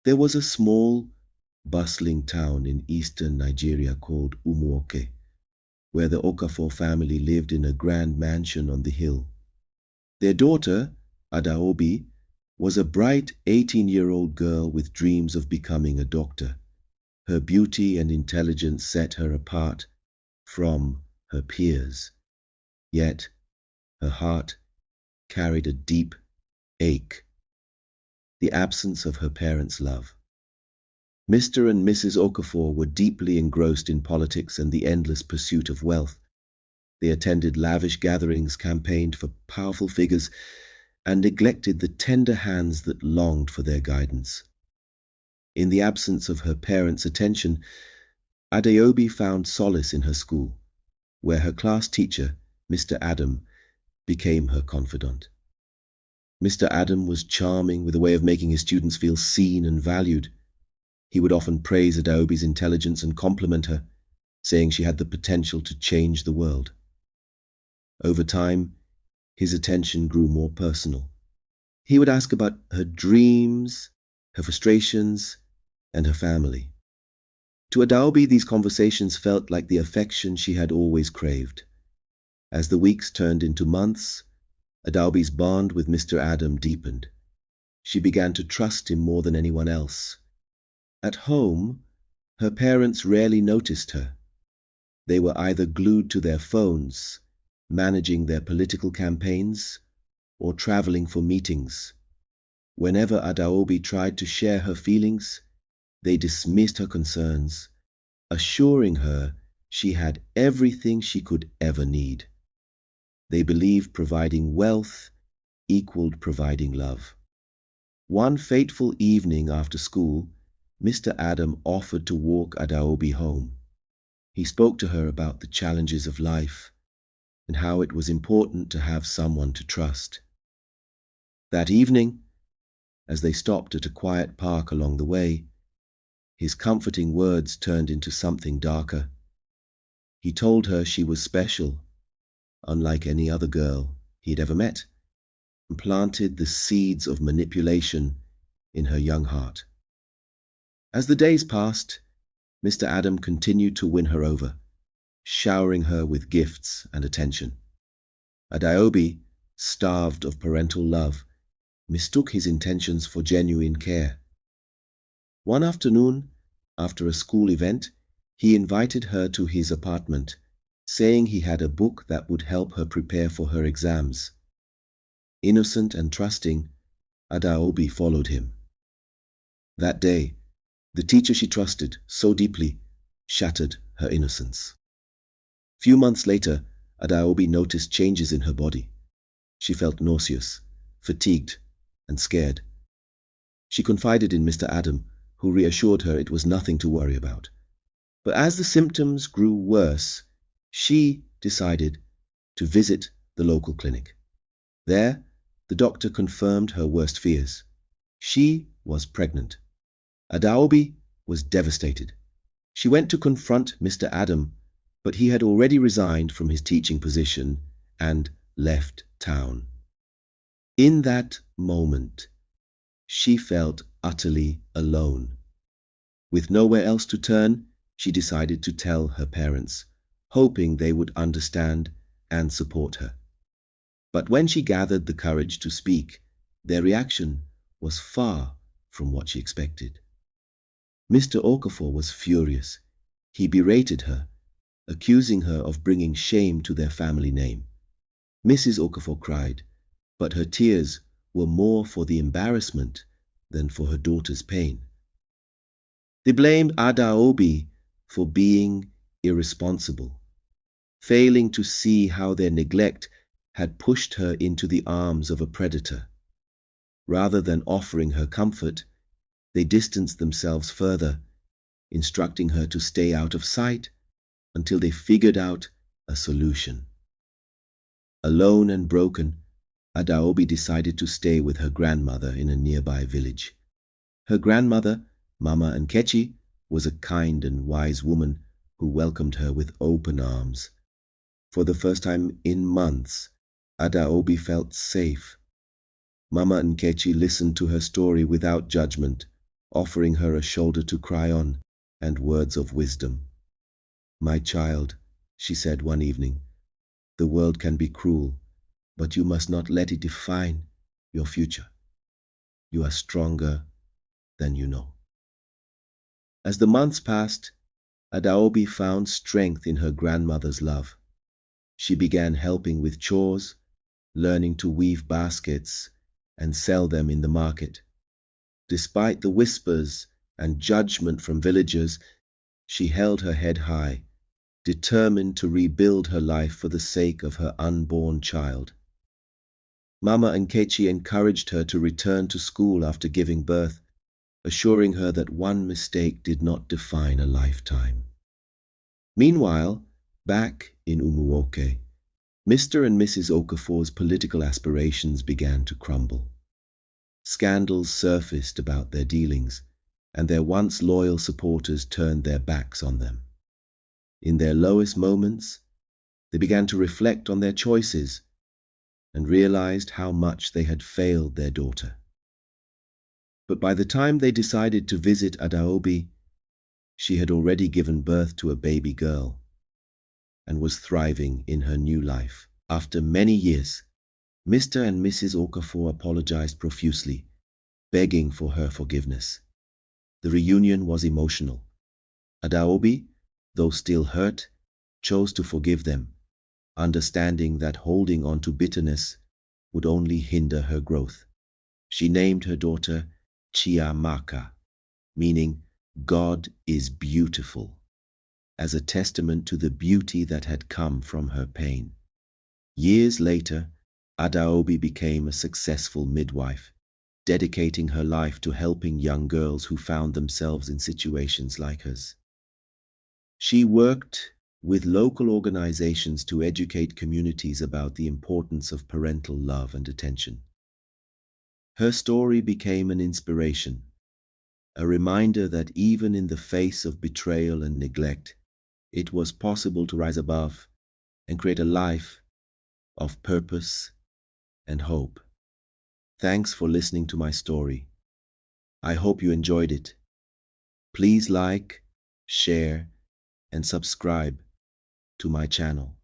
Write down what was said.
There was a small, bustling town in eastern Nigeria called Umuoke, where the Okafor family lived in a grand mansion on the hill. Their daughter, Adaobi, was a bright 18-year-old girl with dreams of becoming a doctor. Her beauty and intelligence set her apart from her peers, yet her heart carried a deep ache, the absence of her parents' love. Mr. and Mrs. Okafor were deeply engrossed in politics and the endless pursuit of wealth. They attended lavish gatherings, campaigned for powerful figures, and neglected the tender hands that longed for their guidance. In the absence of her parents' attention, Adaobi found solace in her school, where her class teacher, Mr. Adam, became her confidant. Mr. Adam was charming, with a way of making his students feel seen and valued. He would often praise Adaobi's intelligence and compliment her, saying she had the potential to change the world. Over time, his attention grew more personal. He would ask about her dreams, her frustrations, and her family. To Adaobi, these conversations felt like the affection she had always craved. As the weeks turned into months, Adaobi's bond with Mr. Adam deepened. She began to trust him more than anyone else. At home, her parents rarely noticed her. They were either glued to their phones, managing their political campaigns, or traveling for meetings. Whenever Adaobi tried to share her feelings, they dismissed her concerns, assuring her she had everything she could ever need. They believed providing wealth equaled providing love. One fateful evening after school, Mr. Adam offered to walk Adaobi home. He spoke to her about the challenges of life and how it was important to have someone to trust. That evening, as they stopped at a quiet park along the way, his comforting words turned into something darker. He told her she was special, unlike any other girl he had ever met, and planted the seeds of manipulation in her young heart. As the days passed, Mr. Adam continued to win her over, showering her with gifts and attention. Adaobi, starved of parental love, mistook his intentions for genuine care. One afternoon, after a school event, he invited her to his apartment, saying he had a book that would help her prepare for her exams. Innocent and trusting, Adaobi followed him. That day, the teacher she trusted so deeply shattered her innocence. Few months later, Adaobi noticed changes in her body. She felt nauseous, fatigued, and scared. She confided in Mr. Adam, who reassured her it was nothing to worry about. But as the symptoms grew worse, she decided to visit the local clinic. There, the doctor confirmed her worst fears. She was pregnant. Adaobi was devastated. She went to confront Mr. Adam, but he had already resigned from his teaching position and left town. In that moment, she felt utterly alone. With nowhere else to turn, she decided to tell her parents, hoping they would understand and support her. But when she gathered the courage to speak, their reaction was far from what she expected. Mr. Okafor was furious. He berated her, accusing her of bringing shame to their family name. Mrs. Okafor cried, but her tears were more for the embarrassment than for her daughter's pain. They blamed Adaobi for being irresponsible, failing to see how their neglect had pushed her into the arms of a predator. Rather than offering her comfort, they distanced themselves further, instructing her to stay out of sight until they figured out a solution. Alone and broken, Adaobi decided to stay with her grandmother in a nearby village. Her grandmother, Mama Nkechi, was a kind and wise woman who welcomed her with open arms. For the first time in months, Adaobi felt safe. Mama Nkechi listened to her story without judgment, offering her a shoulder to cry on and words of wisdom. "My child," she said one evening, "the world can be cruel, but you must not let it define your future. You are stronger than you know." As the months passed, Adaobi found strength in her grandmother's love. She began helping with chores, learning to weave baskets and sell them in the market. Despite the whispers and judgment from villagers, she held her head high, determined to rebuild her life for the sake of her unborn child. Mama Nkechi encouraged her to return to school after giving birth, assuring her that one mistake did not define a lifetime. Meanwhile, back in Umuoke, Mr. and Mrs. Okafor's political aspirations began to crumble. Scandals surfaced about their dealings, and their once loyal supporters turned their backs on them. In their lowest moments, they began to reflect on their choices and realized how much they had failed their daughter. But by the time they decided to visit Adaobi, she had already given birth to a baby girl and was thriving in her new life. After many years, Mr. and Mrs. Okafor apologized profusely, begging for her forgiveness. The reunion was emotional. Adaobi, though still hurt, chose to forgive them, understanding that holding on to bitterness would only hinder her growth. She named her daughter Chiamaka, meaning God is beautiful, as a testament to the beauty that had come from her pain. Years later, Adaobi became a successful midwife, dedicating her life to helping young girls who found themselves in situations like hers. She worked with local organizations to educate communities about the importance of parental love and attention. Her story became an inspiration, a reminder that even in the face of betrayal and neglect, it was possible to rise above and create a life of purpose and hope. Thanks for listening to my story. I hope you enjoyed it. Please like, share, and subscribe to my channel.